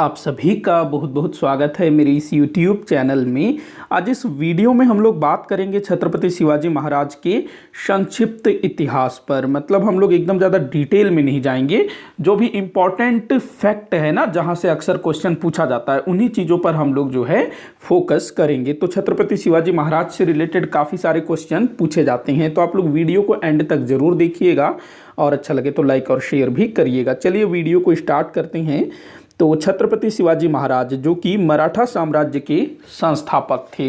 आप सभी का बहुत बहुत स्वागत है मेरे इस YouTube चैनल में। आज इस वीडियो में हम लोग बात करेंगे छत्रपति शिवाजी महाराज के संक्षिप्त इतिहास पर। मतलब हम लोग एकदम ज़्यादा डिटेल में नहीं जाएंगे, जो भी इम्पोर्टेंट फैक्ट है ना, जहाँ से अक्सर क्वेश्चन पूछा जाता है, उन्हीं चीज़ों पर हम लोग जो है फोकस करेंगे। तो छत्रपति शिवाजी महाराज से रिलेटेड काफ़ी सारे क्वेश्चन पूछे जाते हैं, तो आप लोग वीडियो को एंड तक ज़रूर देखिएगा और अच्छा लगे तो लाइक और शेयर भी करिएगा। चलिए वीडियो को स्टार्ट करते हैं। तो छत्रपति शिवाजी महाराज जो कि मराठा साम्राज्य के संस्थापक थे,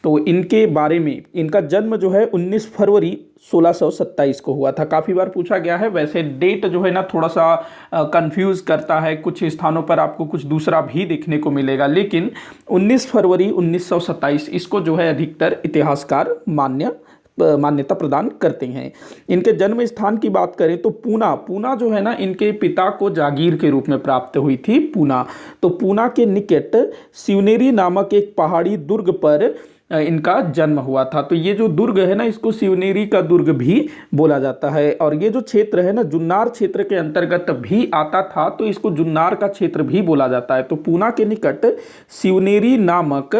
तो इनके बारे में, इनका जन्म जो है 19 फरवरी 1627 को हुआ था। काफ़ी बार पूछा गया है, वैसे डेट जो है ना थोड़ा सा कंफ्यूज करता है, कुछ स्थानों पर आपको कुछ दूसरा भी देखने को मिलेगा, लेकिन 19 फरवरी 1927 इसको जो है अधिकतर इतिहासकार मान्यता प्रदान करते हैं। इनके जन्म स्थान की बात करें तो पूना जो है ना, इनके पिता को जागीर के रूप में प्राप्त हुई थी पूना। तो पूना के निकट शिवनेरी नामक एक पहाड़ी दुर्ग पर इनका जन्म हुआ था। तो ये जो दुर्ग है ना, इसको शिवनेरी का दुर्ग भी बोला जाता है। और ये जो क्षेत्र है ना, जुन्नार क्षेत्र के अंतर्गत भी आता था, तो इसको जुन्नार का क्षेत्र भी बोला जाता है। तो पूना के निकट शिवनेरी नामक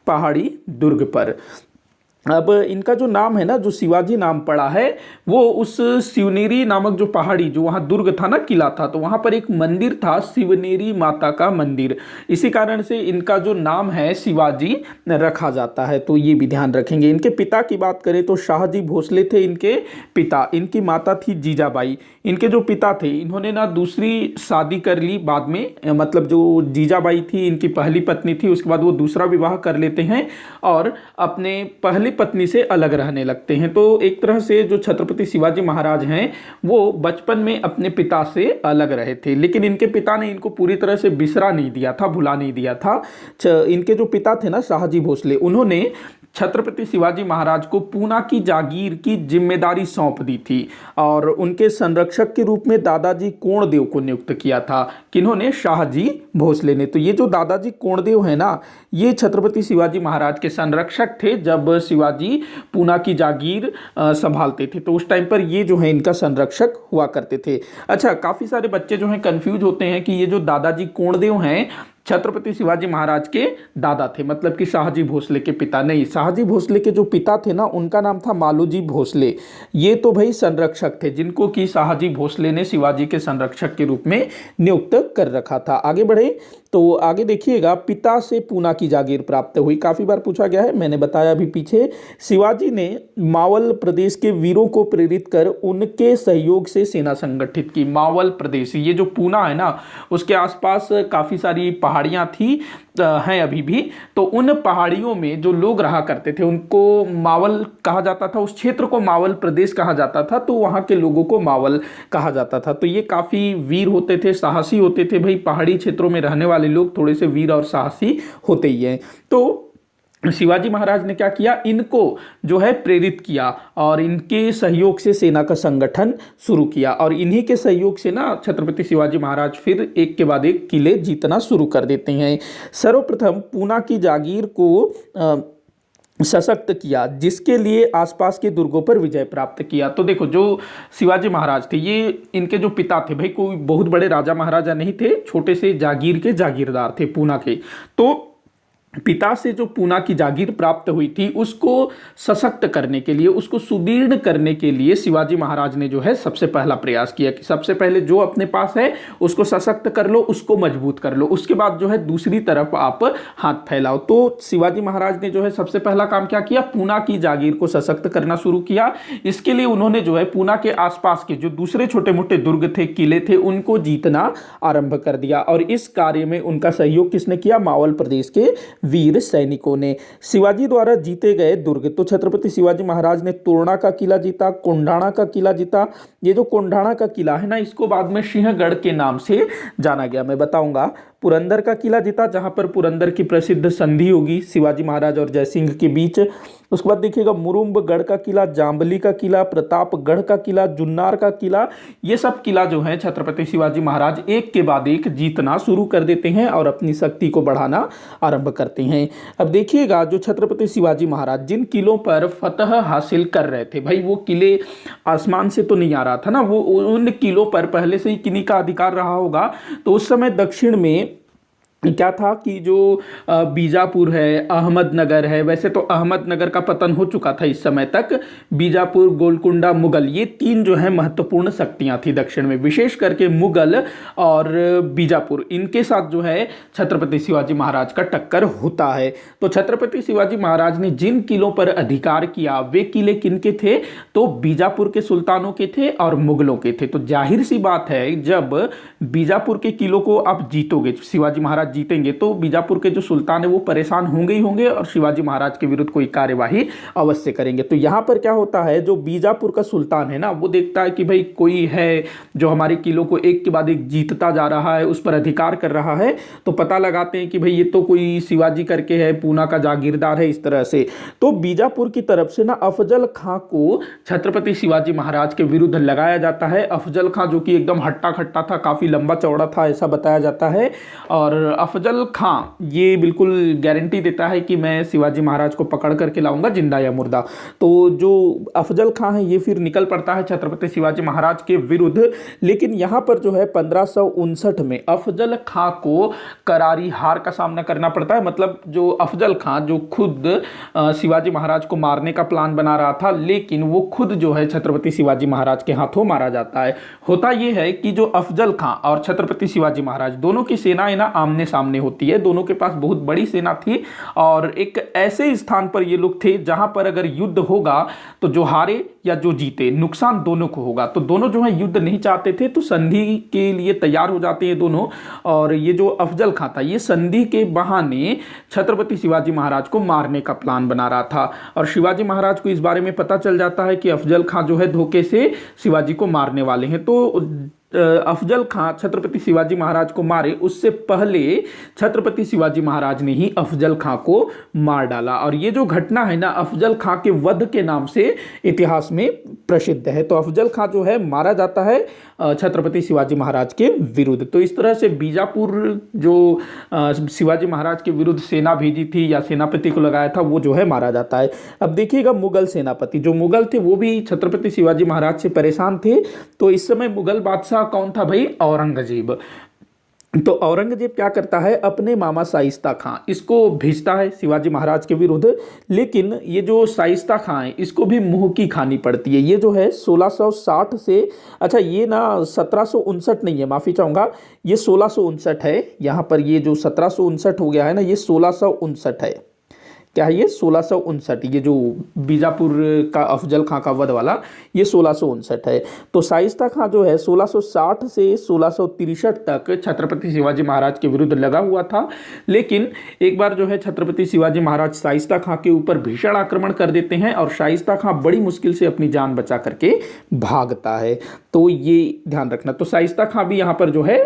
पहाड़ी दुर्ग पर। अब इनका जो नाम है ना, जो शिवाजी नाम पड़ा है, वो उस शिवनेरी नामक जो पहाड़ी, जो वहाँ दुर्ग था ना, किला था, तो वहाँ पर एक मंदिर था, शिवनेरी माता का मंदिर। इसी कारण से इनका जो नाम है शिवाजी रखा जाता है, तो ये भी ध्यान रखेंगे। इनके पिता की बात करें तो शाहजी भोसले थे इनके पिता। इनकी माता थी जीजाबाई। इनके जो पिता थे, इन्होंने ना दूसरी शादी कर ली बाद में, मतलब जो जीजाबाई थी इनकी पहली पत्नी थी, उसके बाद वो दूसरा विवाह कर लेते हैं और अपने पहली पत्नी से अलग रहने लगते हैं। तो एक तरह से जो छत्रपति शिवाजी महाराज हैं, वो बचपन में अपने पिता से अलग रहे थे, लेकिन इनके पिता ने इनको पूरी तरह से बिसरा नहीं दिया था, भुला नहीं दिया था। इनके जो पिता थे ना, शाहजी भोसले, उन्होंने छत्रपति शिवाजी महाराज को पूना की जागीर की जिम्मेदारी सौंप दी थी और उनके संरक्षक के रूप में दादाजी कोंडदेव को नियुक्त किया था। किन्होंने? शाहजी भोसले ने। तो ये जो दादाजी कोंडदेव है ना, ये छत्रपति शिवाजी महाराज के संरक्षक थे जब शिवाजी पूना की जागीर संभालते थे। तो उस टाइम पर ये जो है इनका संरक्षक हुआ करते थे। अच्छा, काफ़ी सारे बच्चे जो हैं कंफ्यूज होते हैं कि ये जो दादाजी कोंडदेव हैं छत्रपति शिवाजी महाराज के दादा थे, मतलब कि शाहजी भोसले के पिता नहीं। शाहजी भोसले के जो पिता थे ना, उनका नाम था मालोजी भोसले। ये तो भाई संरक्षक थे, जिनको कि शाहजी भोसले ने शिवाजी के संरक्षक के रूप में नियुक्त कर रखा था। आगे बढ़े तो आगे देखिएगा, पिता से पूना की जागीर प्राप्त हुई। काफ़ी बार पूछा गया है, मैंने बताया अभी पीछे। शिवाजी ने मावल प्रदेश के वीरों को प्रेरित कर उनके सहयोग से सेना संगठित की। मावल प्रदेश, ये जो पूना है ना, उसके आसपास काफ़ी सारी पहाड़ियाँ थी, हैं अभी भी। तो उन पहाड़ियों में जो लोग रहा करते थे उनको मावल कहा जाता था, उस क्षेत्र को मावल प्रदेश कहा जाता था, तो वहाँ के लोगों को मावल कहा जाता था। तो ये काफ़ी वीर होते थे, साहसी होते थे। भाई पहाड़ी क्षेत्रों में रहने वाले लोग थोड़े से वीर और साहसी होते ही हैं। तो शिवाजी महाराज ने क्या किया, इनको जो है प्रेरित किया और इनके सहयोग से सेना का संगठन शुरू किया। और इन्हीं के सहयोग से ना छत्रपति शिवाजी महाराज फिर एक के बाद एक किले जीतना शुरू कर देते हैं। सर्वप्रथम पूना की जागीर को सशक्त किया, जिसके लिए आसपास के दुर्गों पर विजय प्राप्त किया। तो देखो, जो शिवाजी महाराज थे, ये इनके जो पिता थे, भाई कोई बहुत बड़े राजा महाराजा नहीं थे, छोटे से जागीर के जागीरदार थे पूना के। तो पिता से जो पूना की जागीर प्राप्त हुई थी, उसको सशक्त करने के लिए, उसको सुदृढ़ करने के लिए शिवाजी महाराज ने जो है सबसे पहला प्रयास किया कि सबसे पहले जो अपने पास है उसको सशक्त कर लो, उसको मजबूत कर लो, उसके बाद जो है दूसरी तरफ आप हाथ फैलाओ। तो शिवाजी महाराज ने जो है सबसे पहला काम क्या किया, पूना की जागीर को सशक्त करना शुरू किया। इसके लिए उन्होंने जो है पूना के आसपास के जो दूसरे छोटे मोटे दुर्ग थे, किले थे, उनको जीतना आरंभ कर दिया। और इस कार्य में उनका सहयोग किसने किया? मावल प्रदेश के वीर सैनिकों ने। शिवाजी द्वारा जीते गए दुर्ग, तो छत्रपति शिवाजी महाराज ने तोरना का किला जीता, कोंढाणा का किला जीता। ये जो कोंढाणा का किला है ना, इसको बाद में सिंहगढ़ के नाम से जाना गया, मैं बताऊंगा। पुरंदर का किला जीता, जहां पर पुरंदर की प्रसिद्ध संधि होगी शिवाजी महाराज और जयसिंह के बीच। उसके बाद देखिएगा, मुरुम्बगढ़ का किला, जाम्बली का किला, प्रतापगढ़ का किला, जुन्नार का किला, ये सब किला जो है छत्रपति शिवाजी महाराज एक के बाद एक जीतना शुरू कर देते हैं और अपनी शक्ति को बढ़ाना आरंभ करते हैं। अब देखिएगा, जो छत्रपति शिवाजी महाराज जिन किलों पर फतह हासिल कर रहे थे, भाई वो किले आसमान से तो नहीं आ रहा था ना, वो उन किलों पर पहले से ही किन्हीं का अधिकार रहा होगा। तो उस समय दक्षिण में क्या था कि जो बीजापुर है, अहमदनगर है, वैसे तो अहमदनगर का पतन हो चुका था इस समय तक। बीजापुर, गोलकुंडा, मुगल, ये तीन जो है महत्वपूर्ण शक्तियां थी दक्षिण में, विशेष करके मुगल और बीजापुर, इनके साथ जो है छत्रपति शिवाजी महाराज का टक्कर होता है। तो छत्रपति शिवाजी महाराज ने जिन किलों पर अधिकार किया वे किले किनके थे? तो बीजापुर के सुल्तानों के थे और मुगलों के थे। तो जाहिर सी बात है, जब बीजापुर के किलों को आप जीतोगे, शिवाजी महाराज जीतेंगे, तो बीजापुर के जो सुल्तान है वो परेशान होंगे ही होंगे और शिवाजी महाराज के विरुद्ध कोई कार्यवाही अवश्य करेंगे। तो यहां पर क्या होता है, जो बीजापुर का सुल्तान है ना, वो देखता है कि भाई कोई है जो हमारे किलों को एक के बाद एक जीतता जा रहा है, उस पर अधिकार कर रहा है। तो पता लगाते हैं कि भाई ये तो कोई शिवाजी करके है, पूना का जागीरदार है, इस तरह से। तो बीजापुर की तरफ से ना अफजल खां को छत्रपति शिवाजी महाराज के विरुद्ध लगाया जाता है। अफजल खां जो कि एकदम हट्टा खट्टा था, काफी लंबा चौड़ा था, ऐसा बताया जाता है। और अफजल खां ये बिल्कुल गारंटी देता है कि मैं शिवाजी महाराज को पकड़ करके लाऊंगा, जिंदा या मुर्दा। तो जो अफजल खां है ये फिर निकल पड़ता है छत्रपति शिवाजी महाराज के विरुद्ध। लेकिन यहां पर जो है 1559 में अफजल खां को करारी हार का सामना करना पड़ता है। मतलब जो अफजल खां जो खुद शिवाजी महाराज को मारने का प्लान बना रहा था, लेकिन वो खुद जो है छत्रपति शिवाजी महाराज के हाथों मारा जाता है। होता यह है कि जो अफजल खां और छत्रपति शिवाजी महाराज दोनों की सेनाएं ना आमने सामने होती है। दोनों के पास बहुत बड़ी सेना थी और एक ऐसे स्थान पर ये लोग थे जहां पर अगर युद्ध होगा तो जो हारे या जो जीते, नुकसान दोनों को होगा। तो दोनों जो है युद्ध नहीं चाहते थे, तो संधि के लिए तैयार हो जाते हैं दोनों। और ये जो अफजल खां था ये संधि के बहाने छत्रपति शिवाजी महाराज को मारने का प्लान बना रहा था। और शिवाजी महाराज को इस बारे में पता चल जाता है कि अफजल खां जो है धोखे से शिवाजी को मारने वाले हैं। तो अफजल खां छत्रपति शिवाजी महाराज को मारे उससे पहले छत्रपति शिवाजी महाराज ने ही अफजल खां को मार डाला। और ये जो घटना है ना, अफजल खां के वध के नाम से इतिहास में प्रसिद्ध है। तो अफजल खां जो है मारा जाता है छत्रपति शिवाजी महाराज के विरुद्ध। तो इस तरह से बीजापुर जो शिवाजी महाराज के विरुद्ध सेना भेजी थी या सेनापति को लगाया था, वो जो है मारा जाता है। अब देखिएगा, मुगल सेनापति, जो मुगल थे वो भी छत्रपति शिवाजी महाराज से परेशान थे। तो इस समय मुगल बादशाह कौन था भाई? औरंगजेब। तो औरंगजेब क्या करता है, अपने मामा शाइस्ता खां इसको भेजता है शिवाजी महाराज के विरुद्ध। लेकिन ये जो शाइस्ता खां है इसको भी मुंह की खानी पड़ती है। ये जो है 1660 से, अच्छा ये ना 1759 नहीं है, माफी चाहूंगा, ये 1659 है। यहां पर ये जो 1759 हो गया है ना, ये 1659 है। क्या है ये? 1659। ये जो बीजापुर का अफजल खां का वध वाला, ये 1659 है। तो शाइस्ता खां जो है 1660 से 1663 तक छत्रपति शिवाजी महाराज के विरुद्ध लगा हुआ था। लेकिन एक बार जो है छत्रपति शिवाजी महाराज शाइस्ता खां के ऊपर भीषण आक्रमण कर देते हैं और शाइस्ता खां बड़ी मुश्किल से अपनी जान बचा करके भागता है। तो ये ध्यान रखना। तो शाइस्ता खां भी यहाँ पर जो है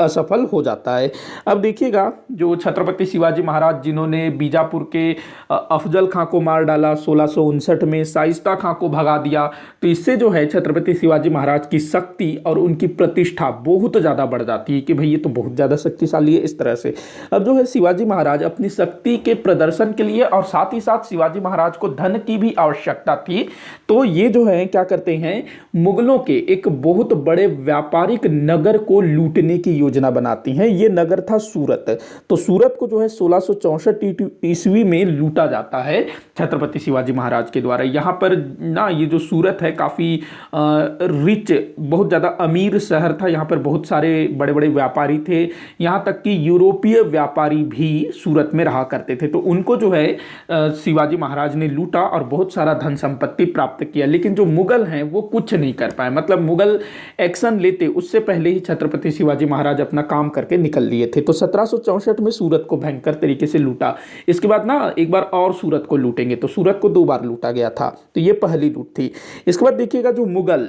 असफल हो जाता है। अब देखिएगा, जो छत्रपति शिवाजी महाराज जिन्होंने बीजापुर के अफजल खां को मार डाला 1659 में, शाइस्ता खां को भगा दिया, तो इससे जो है छत्रपति शिवाजी महाराज की शक्ति और उनकी प्रतिष्ठा बहुत ज़्यादा बढ़ जाती है कि भाई ये तो बहुत ज़्यादा शक्तिशाली है। इस तरह से अब जो है शिवाजी महाराज अपनी शक्ति के प्रदर्शन के लिए और साथ ही साथ शिवाजी महाराज को धन की भी आवश्यकता थी। तो ये जो है क्या करते हैं, मुगलों के एक बहुत बड़े व्यापारिक नगर को लूटने की योजना बनाती हैं। ये नगर था सूरत। तो सूरत को जो है 1664 ईस्वी में लूटा जाता है छत्रपति शिवाजी महाराज के द्वारा। यहाँ पर ना ये जो सूरत है काफ़ी रिच, बहुत ज़्यादा अमीर शहर था। यहाँ पर बहुत सारे बड़े बड़े व्यापारी थे, यहाँ तक कि यूरोपीय व्यापारी भी सूरत में रहा करते थे। तो उनको जो है शिवाजी महाराज ने लूटा और बहुत सारा धन संपत्ति प्राप्त किया। लेकिन जो मुगल हैं वो कुछ नहीं कर पाए। मतलब मुगल एक्शन लेते उससे पहले ही छत्रपति शिवाजी महाराज अपना काम करके निकल लिए थे। तो 1764 में सूरत को भयंकर तरीके से लूटा। इसके बाद ना एक बार और सूरत को लूटेंगे। तो सूरत को 2 बार लूटा गया था। तो ये पहली लूट थी। इसके बाद देखिएगा, जो मुगल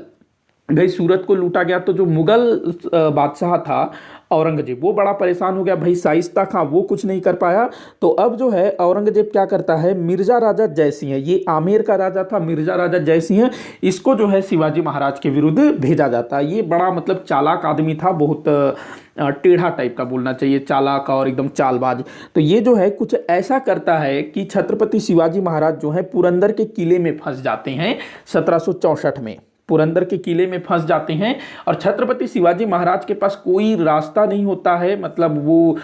भाई सूरत को लूटा गया, तो जो मुगल बादशाह था औरंगजेब, वो बड़ा परेशान हो गया। भाई शाइस्ता खां वो कुछ नहीं कर पाया। तो अब जो है औरंगजेब क्या करता है, मिर्जा राजा जयसिंह, ये आमेर का राजा था, मिर्जा राजा जयसिंह, इसको जो है शिवाजी महाराज के विरुद्ध भेजा जाता है। ये बड़ा मतलब चालाक आदमी था, बहुत टेढ़ा टाइप का बोलना चाहिए, चालाक और एकदम चालबाज। तो ये जो है कुछ ऐसा करता है कि छत्रपति शिवाजी महाराज जो है पुरंदर के किले में फंस जाते हैं 1764 में। पुरंदर के किले में फंस जाते हैं और छत्रपति शिवाजी महाराज के पास कोई रास्ता नहीं होता है। मतलब वो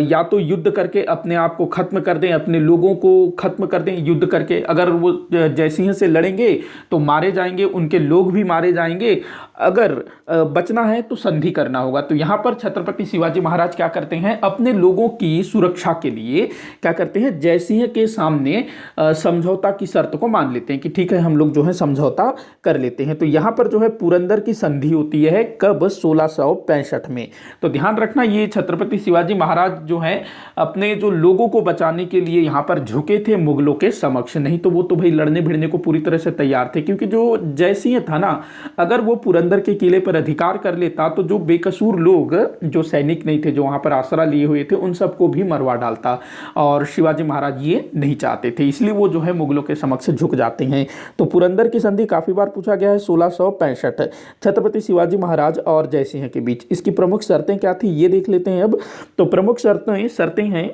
या तो युद्ध करके अपने आप को खत्म कर दें, अपने लोगों को खत्म कर दें युद्ध करके, अगर वो जयसिंह से लड़ेंगे तो मारे जाएंगे, उनके लोग भी मारे जाएंगे, अगर बचना है तो संधि करना होगा। तो यहाँ पर छत्रपति शिवाजी महाराज क्या करते हैं, अपने लोगों की सुरक्षा के लिए क्या करते हैं, जयसिंह के सामने समझौता की शर्त को मान लेते हैं कि ठीक है हम लोग जो है समझौता कर लेते हैं। तो यहाँ पर जो है पुरंदर की संधि होती है कब, 1665 में। तो ध्यान रखना ये छत्रपति शिवाजी महाराज जो है अपने जो लोगों को बचाने के लिए यहाँ पर झुके थे मुगलों के समक्ष, नहीं तो वो तो भाई लड़ने भिड़ने को पूरी तरह से तैयार थे। क्योंकि जो जयसिंह था ना, अगर वो पुरंदर के किले पर अधिकार कर लेता तो जो बेकसूर लोग, जो सैनिक नहीं थे, जो वहां पर आसरा लिए हुए थे, उन सबको भी मरवा डालता। और शिवाजी महाराज ये नहीं चाहते थे, इसलिए वो जो है मुगलों के समक्ष झुक जाते हैं। तो पुरंदर की संधि काफी बार पूछा गया है, 1665 छत्रपति शिवाजी महाराज और जयसिंह के बीच। इसकी प्रमुख शर्तें क्या थी ये देख लेते हैं अब। तो प्रमुख शर्तें हैं,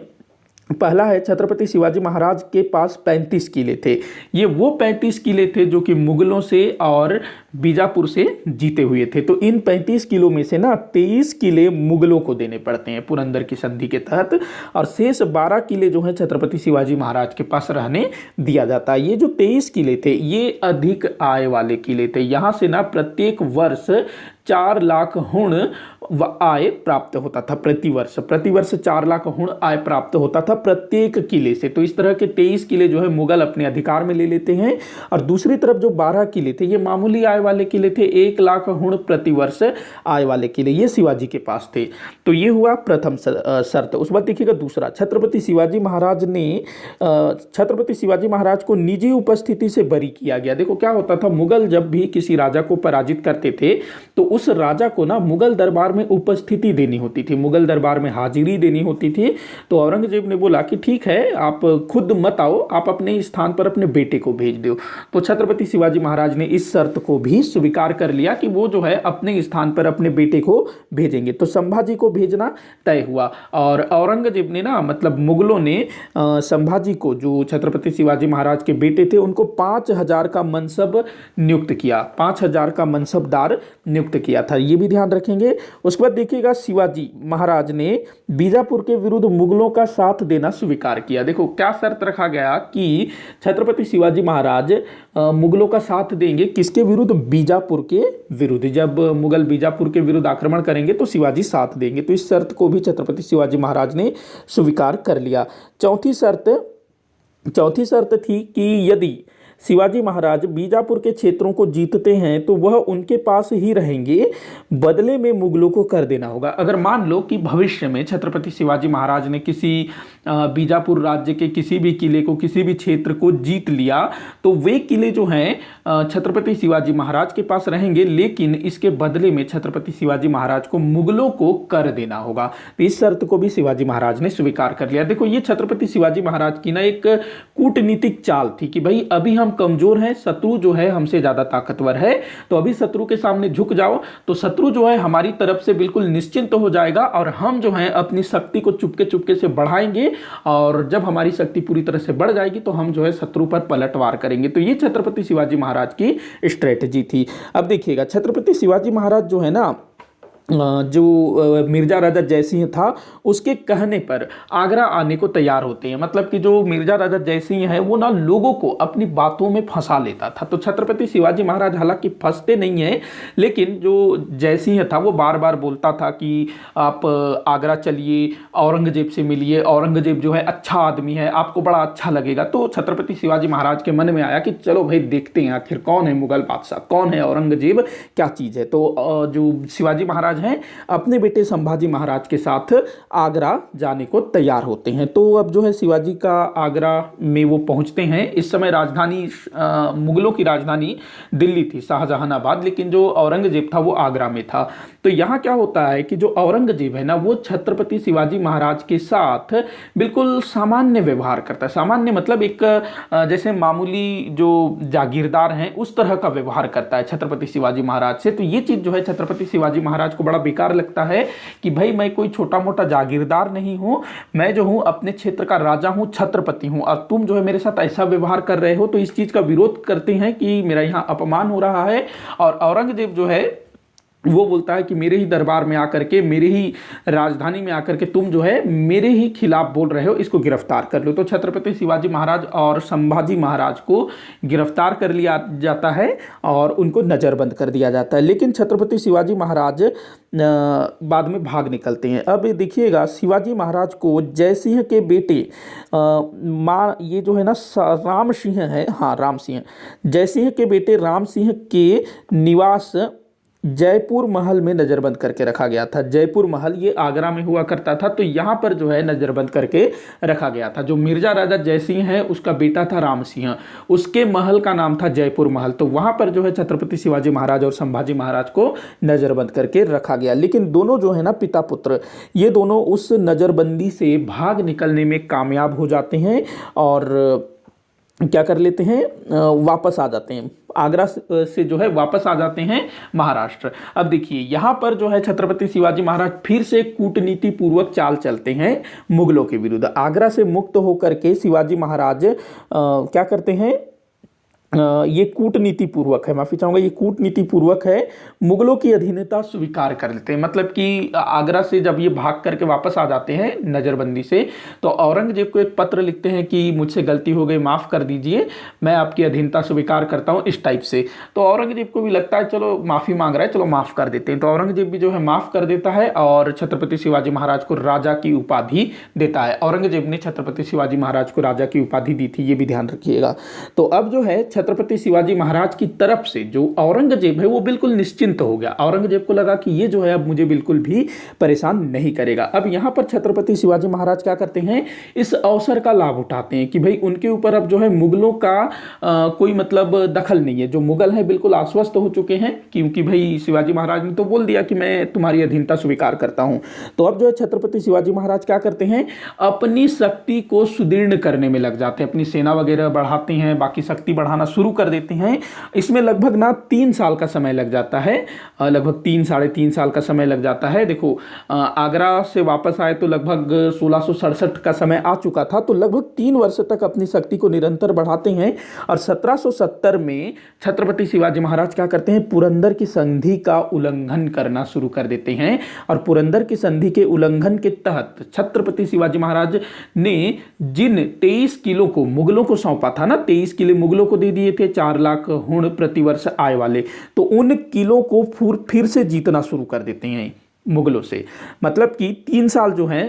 पहला है छत्रपति शिवाजी महाराज के पास 35 किले थे। ये वो 35 किले थे जो कि मुगलों से और बीजापुर से जीते हुए थे। तो इन 35 किलों में से ना 23 किले मुगलों को देने पड़ते हैं पुरंदर की संधि के तहत, और शेष 12 किले जो हैं छत्रपति शिवाजी महाराज के पास रहने दिया जाता है। ये जो 23 किले थे ये अधिक आय वाले किले थे। यहाँ से ना प्रत्येक वर्ष 4 लाख हुण आय प्राप्त होता था प्रति वर्ष 4 लाख हुण आय प्राप्त होता था प्रत्येक किले से। तो इस तरह के 23 किले जो है मुगल अपने अधिकार में ले लेते हैं। और दूसरी तरफ जो 12 किले थे ये मामूली आय वाले किले थे, 1 लाख हुण प्रति वर्ष आय वाले किले ये शिवाजी के पास थे। तो ये हुआ प्रथम शर्त। उस बाद देखिएगा दूसरा, छत्रपति शिवाजी महाराज को निजी उपस्थिति से बरी किया गया। देखो क्या होता था, मुगल जब भी किसी राजा को पराजित करते थे तो उस राजा को ना मुगल दरबार में उपस्थिति देनी होती थी, मुगल दरबार में हाजिरी देनी होती थी। तो औरंगजेब ने बोला कि ठीक है आप खुद मत आओ, आप अपने स्थान पर अपने बेटे को भेज दो। तो छत्रपति शिवाजी महाराज ने इस शर्त को भी स्वीकार कर लिया कि वो जो है अपने स्थान पर अपने बेटे को भेजेंगे। तो संभाजी को भेजना तय हुआ। और औरंगजेब ने ना, मतलब मुगलों ने संभाजी को, जो छत्रपति शिवाजी महाराज के बेटे थे, उनको 5000 का मनसब नियुक्त किया, 5000 का मनसबदार नियुक्त किया था, ये भी ध्यान रखेंगे। उसके बाद देखिएगा शिवाजी महाराज ने बीजापुर के विरुद्ध मुगलों का साथ देना स्वीकार किया। देखो क्या शर्त रखा गया कि छत्रपति शिवाजी महाराज मुगलों का साथ देंगे, किसके विरुद्ध, बीजापुर के विरुद्ध। जब मुगल बीजापुर के विरुद्ध आक्रमण करेंगे तो शिवाजी साथ देंगे। तो इस शर्त को भी छत्रपति शिवाजी महाराज ने स्वीकार कर लिया। चौथी शर्त थी कि यदि शिवाजी महाराज बीजापुर के क्षेत्रों को जीतते हैं तो वह उनके पास ही रहेंगे, बदले में मुगलों को कर देना होगा। अगर मान लो कि भविष्य में छत्रपति शिवाजी महाराज ने किसी बीजापुर राज्य के किसी भी किले को, किसी भी क्षेत्र को जीत लिया, तो वे किले जो हैं छत्रपति शिवाजी महाराज के पास रहेंगे, लेकिन इसके बदले में छत्रपति शिवाजी महाराज को मुगलों को कर देना होगा। तो इस शर्त को भी शिवाजी महाराज ने स्वीकार कर लिया। देखो ये छत्रपति शिवाजी महाराज की ना एक कूटनीतिक चाल थी कि भाई अभी हम कमजोर हैं, शत्रु जो है हमसे ज्यादा ताकतवर है, तो अभी शत्रु के सामने झुक जाओ तो शत्रु जो है हमारी तरफ से बिल्कुल निश्चिंत हो जाएगा, और हम जो है अपनी शक्ति को चुपके चुपके से बढ़ाएंगे, और जब हमारी शक्ति पूरी तरह से बढ़ जाएगी तो हम जो है शत्रु पर पलटवार करेंगे। तो ये छत्रपति शिवाजी महाराज की स्ट्रेटजी थी। अब देखिएगा छत्रपति शिवाजी महाराज जो है ना, जो मिर्जा राजा जयसिंह था उसके कहने पर आगरा आने को तैयार होते हैं। मतलब कि जो मिर्जा राजा जयसिंह है वो ना लोगों को अपनी बातों में फंसा लेता था। तो छत्रपति शिवाजी महाराज हालांकि फंसते नहीं है, लेकिन जो जयसिंह था वो बार बार बोलता था कि आप आगरा चलिए, औरंगजेब से मिलिए, औरंगजेब जो है अच्छा आदमी है, आपको बड़ा अच्छा लगेगा। तो छत्रपति शिवाजी महाराज के मन में आया कि चलो भाई देखते हैं आखिर कौन है मुगल बादशाह, कौन है औरंगजेब, क्या चीज़ है। तो जो शिवाजी महाराज हैं अपने बेटे संभाजी महाराज के साथ आगरा जाने को तैयार होते हैं। तो अब जो है शिवाजी का आगरा में वो पहुंचते हैं। इस समय राजधानी मुगलों की राजधानी दिल्ली थी, शाहजहानाबाद, लेकिन जो औरंगजेब था वो आगरा में था। तो यहाँ क्या होता है कि जो औरंगजेब है ना, वो छत्रपति शिवाजी महाराज के साथ बिल्कुल सामान्य व्यवहार करता है। सामान्य मतलब एक जैसे मामूली जो जागीरदार हैं उस तरह का व्यवहार करता है छत्रपति शिवाजी महाराज से। तो ये चीज़ जो है छत्रपति शिवाजी महाराज को बड़ा बेकार लगता है कि भाई मैं कोई छोटा मोटा जागीरदार नहीं हूँ, मैं जो हूँ अपने क्षेत्र का राजा हूँ, छत्रपति हूँ, और तुम जो है मेरे साथ ऐसा व्यवहार कर रहे हो। तो इस चीज़ का विरोध करते हैं कि मेरा यहाँ अपमान हो रहा है। और औरंगजेब जो है वो बोलता है कि मेरे ही दरबार में आकर के, मेरे ही राजधानी में आकर के तुम जो है मेरे ही खिलाफ बोल रहे हो, इसको गिरफ्तार कर लो। तो छत्रपति शिवाजी महाराज और संभाजी महाराज को गिरफ्तार कर लिया जाता है और उनको नज़रबंद कर दिया जाता है। लेकिन छत्रपति शिवाजी महाराज बाद में भाग निकलते हैं। अब देखिएगा, शिवाजी महाराज को जयसिंह के बेटे माँ ये जो है ना राम सिंह है, हाँ राम सिंह, जयसिंह के बेटे राम सिंह के निवास जयपुर महल में नज़रबंद करके रखा गया था। जयपुर महल ये आगरा में हुआ करता था, तो यहाँ पर जो है नज़रबंद करके रखा गया था। जो मिर्जा राजा जयसिंह है उसका बेटा था राम सिंह, उसके महल का नाम था जयपुर महल। तो वहाँ पर जो है छत्रपति शिवाजी महाराज और संभाजी महाराज को नज़रबंद करके रखा गया। लेकिन दोनों जो है ना पिता पुत्र, ये दोनों उस नज़रबंदी से भाग निकलने में कामयाब हो जाते हैं और क्या कर लेते हैं, वापस आ जाते हैं। आगरा से जो है वापस आ जाते हैं महाराष्ट्र। अब देखिए यहाँ पर जो है छत्रपति शिवाजी महाराज फिर से कूटनीति पूर्वक चाल चलते हैं मुगलों के विरुद्ध। आगरा से मुक्त होकर के शिवाजी महाराज क्या करते हैं, ये कूटनीति पूर्वक है, माफी चाहूंगा, ये कूटनीति पूर्वक है, मुगलों की अधीनता स्वीकार कर लेते हैं। मतलब कि आगरा से जब ये भाग करके वापस आ जाते हैं नज़रबंदी से, तो औरंगजेब को एक पत्र लिखते हैं कि मुझसे गलती हो गई, माफ़ कर दीजिए, मैं आपकी अधीनता स्वीकार करता हूँ, इस टाइप से। तो औरंगजेब को भी लगता है चलो माफ़ी मांग रहा है, चलो माफ़ कर देते हैं। तो औरंगजेब भी जो है माफ़ कर देता है और छत्रपति शिवाजी महाराज को राजा की उपाधि देता है। औरंगजेब ने छत्रपति शिवाजी महाराज को राजा की उपाधि दी थी, ये भी ध्यान रखिएगा। तो अब जो है छत्रपति शिवाजी महाराज की तरफ से जो औरंगजेब है वो बिल्कुल निश्चिंत हो गया। औरंगजेब को लगा कि ये जो है अब मुझे बिल्कुल भी परेशान नहीं करेगा। अब यहाँ पर छत्रपति शिवाजी महाराज क्या करते हैं, इस अवसर का लाभ उठाते हैं कि भाई उनके ऊपर अब जो है मुगलों का कोई मतलब दखल नहीं है। जो मुगल हैं बिल्कुल आश्वस्त हो चुके हैं क्योंकि भाई शिवाजी महाराज ने तो बोल दिया कि मैं तुम्हारी अधीनता स्वीकार करता हूँ। तो अब जो है छत्रपति शिवाजी महाराज क्या करते हैं, अपनी शक्ति को सुदृढ़ करने में लग जाते हैं, अपनी सेना वगैरह बढ़ाते हैं, बाकी शक्ति बढ़ाना शुरू कर देते हैं। इसमें लगभग ना 3 साल का समय लग जाता है, लगभग 3 साढ़े 3 साल का समय लग जाता है। देखो आगरा से वापस आए तो लगभग 1667 का समय आ चुका था, तो लगभग 3 वर्ष तक अपनी शक्ति को निरंतर बढ़ाते हैं। और 1770 में छत्रपति शिवाजी महाराज क्या करते हैं, पुरंदर की संधि का उल्लंघन करना शुरू कर देते हैं। और पुरंदर की संधि के उल्लंघन के तहत छत्रपति शिवाजी महाराज ने जिन 23 किलो को मुगलों को सौंपा था ना, 23 किले मुगलों को दे दिए थे, 4 लाख हुण प्रतिवर्ष आय वाले, तो उन किलों को फिर से जीतना शुरू कर देते हैं मुगलों से। मतलब कि 3 साल जो है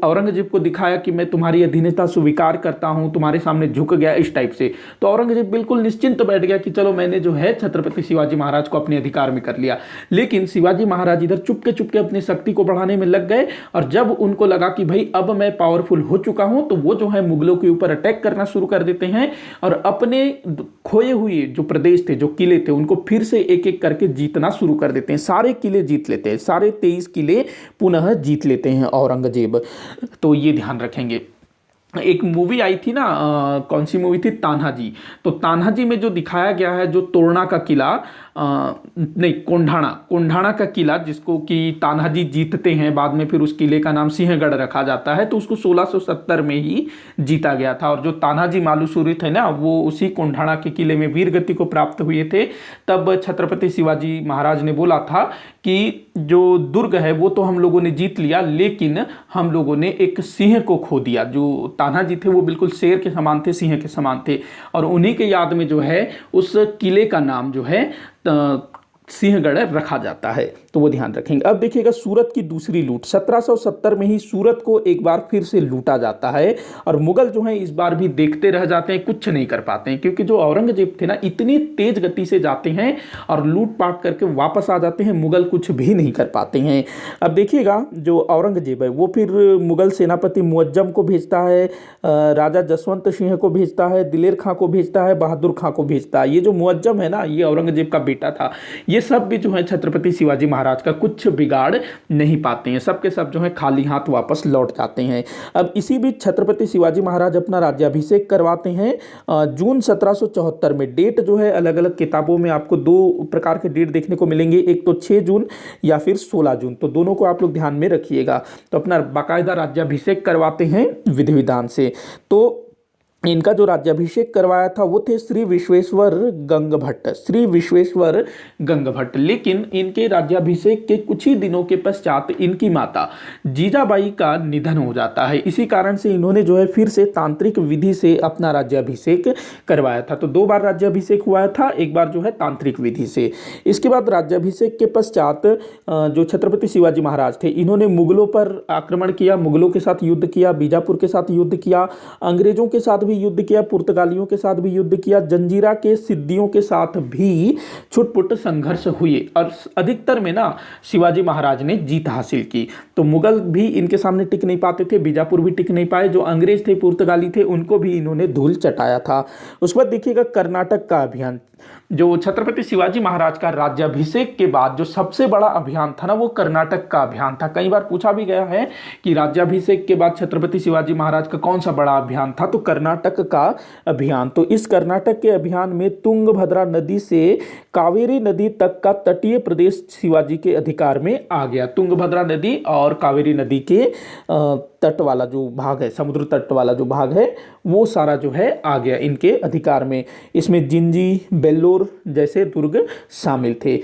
औरंगजेब को दिखाया कि मैं तुम्हारी अधीनता स्वीकार करता हूं, तुम्हारे सामने झुक गया, इस टाइप से। तो औरंगजेब बिल्कुल निश्चिंत बैठ गया कि चलो मैंने जो है छत्रपति शिवाजी महाराज को अपने अधिकार में कर लिया। लेकिन शिवाजी महाराज इधर चुपके चुपके अपनी शक्ति को बढ़ाने में लग गए और जब उनको लगा कि भाई अब मैं पावरफुल हो चुका हूं, तो वो जो है मुगलों के ऊपर अटैक करना शुरू कर देते हैं और अपने खोए हुए जो प्रदेश थे, जो किले थे, उनको फिर से एक एक करके जीतना शुरू कर देते हैं। सारे किले जीत लेते हैं, सारे 23 किले पुनः जीत लेते हैं औरंगजेब। तो ये ध्यान रखेंगे। एक मूवी आई थी ना, कौन सी मूवी थी, तान्हाजी। तो तान्हाजी में जो दिखाया गया है, जो तोरना का किला, नहीं कोंढाणा का किला, जिसको कि तान्हाजी जीतते हैं, बाद में फिर उस किले का नाम सिंहगढ़ रखा जाता है, तो उसको 1670 में ही जीता गया था। और जो तान्हाजी मालूसुरी थे ना, वो उसी कोंढाणा के किले में वीरगति को प्राप्त हुए थे। तब छत्रपति शिवाजी महाराज ने बोला था कि जो दुर्ग है वो तो हम लोगों ने जीत लिया, लेकिन हम लोगों ने एक सिंह को खो दिया। जो तान्हाजी थे वो बिल्कुल शेर के समान थे, सिंह के समान थे, और उन्हीं के याद में जो है उस किले का नाम जो है सिंहगढ़ रखा जाता है। तो वो ध्यान रखेंगे। अब देखिएगा सूरत की दूसरी लूट, 1770 में ही सूरत को एक बार फिर से लूटा जाता है और मुगल जो हैं इस बार भी देखते रह जाते हैं, कुछ नहीं कर पाते हैं, क्योंकि जो औरंगजेब थे ना, इतनी तेज गति से जाते हैं और लूटपाट करके वापस आ जाते हैं, मुगल कुछ भी नहीं कर पाते हैं। अब देखिएगा जो औरंगजेब है वो फिर मुगल सेनापति मुअज्जम को भेजता है, राजा जसवंत सिंह को भेजता है, दिलेर खां को भेजता है, बहादुर खां को भेजता है। ये जो मुअज्जम है ना, ये औरंगजेब का बेटा था। ये सब भी जो है छत्रपति शिवाजी महाराज का कुछ बिगाड़ नहीं पाते हैं, सब के सब जो है खाली हाथ वापस लौट जाते हैं। अब इसी बीच छत्रपति शिवाजी महाराज अपना राज्याभिषेक करवाते हैं जून 1774 में। डेट जो है अलग अलग किताबों में आपको दो प्रकार के डेट देखने को मिलेंगे, एक तो 6 जून या फिर 16 जून, तो दोनों को आप लोग ध्यान में रखिएगा। तो अपना बाकायदा राज्याभिषेक करवाते हैं विधि विधान से। तो इनका जो राज्याभिषेक करवाया था वो थे श्री विश्वेश्वर गंग भट्ट, श्री विश्वेश्वर गंग भट्ट। लेकिन इनके राज्याभिषेक के कुछ ही दिनों के पश्चात इनकी माता जीजाबाई का निधन हो जाता है। इसी कारण से इन्होंने जो है फिर से तांत्रिक विधि से अपना राज्याभिषेक करवाया था। तो 2 बार राज्याभिषेक हुआ था, एक बार जो है तांत्रिक विधि से। इसके बाद राज्याभिषेक के पश्चात जो छत्रपति शिवाजी महाराज थे इन्होंने मुगलों पर आक्रमण किया, मुगलों के साथ युद्ध किया, बीजापुर के साथ युद्ध किया, अंग्रेजों के साथ भी युद्ध किया, पुर्तगालियों के साथ भी युद्ध किया, जंजीरा के सिद्दियों के साथ भी छुटपुट संघर्ष हुए और अधिकतर में ना शिवाजी महाराज ने जीत हासिल की। तो मुगल भी इनके सामने टिक नहीं पाते थे, बीजापुर भी टिक नहीं पाए, जो अंग्रेज थे पुर्तगाली थे उनको भी इन्होंने धूल चटाया था। उसके बाद देखिएगा कर्नाटक का अभियान। जो छत्रपति शिवाजी महाराज का राज्याभिषेक के बाद जो सबसे बड़ा अभियान था ना वो कर्नाटक का अभियान था। कई बार पूछा भी गया है कि राज्याभिषेक के बाद छत्रपति शिवाजी महाराज का कौन सा बड़ा अभियान था, तो कर्नाटक का अभियान। तो इस कर्नाटक के अभियान में तुंगभद्रा नदी से कावेरी नदी तक का तटीय प्रदेश शिवाजी के अधिकार में आ गया। तुंगभद्रा नदी और कावेरी नदी के तट वाला जो भाग है, समुद्र तट वाला जो भाग है वो सारा जो है आ गया इनके अधिकार में। इसमें जिंजी, बेल्लोर जैसे दुर्ग शामिल थे।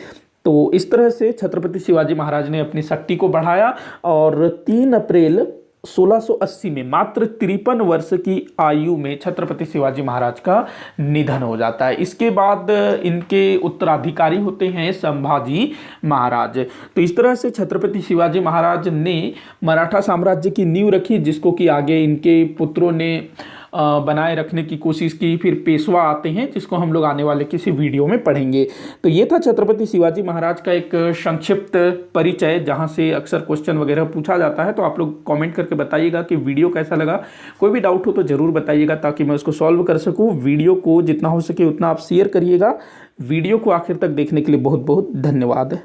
तो इस तरह से छत्रपति शिवाजी महाराज ने अपनी शक्ति को बढ़ाया और 3 अप्रैल 1680 में मात्र 53 वर्ष की आयु में छत्रपति शिवाजी महाराज का निधन हो जाता है। इसके बाद इनके उत्तराधिकारी होते हैं संभाजी महाराज। तो इस तरह से छत्रपति शिवाजी महाराज ने मराठा साम्राज्य की नींव रखी, जिसको कि आगे इनके पुत्रों ने बनाए रखने की कोशिश की। फिर पेशवा आते हैं जिसको हम लोग आने वाले किसी वीडियो में पढ़ेंगे। तो ये था छत्रपति शिवाजी महाराज का एक संक्षिप्त परिचय, जहां से अक्सर क्वेश्चन वगैरह पूछा जाता है। तो आप लोग कमेंट करके बताइएगा कि वीडियो कैसा लगा। कोई भी डाउट हो तो ज़रूर बताइएगा ताकि मैं उसको सॉल्व कर सकूँ। वीडियो को जितना हो सके उतना आप शेयर करिएगा। वीडियो को आखिर तक देखने के लिए बहुत बहुत धन्यवाद।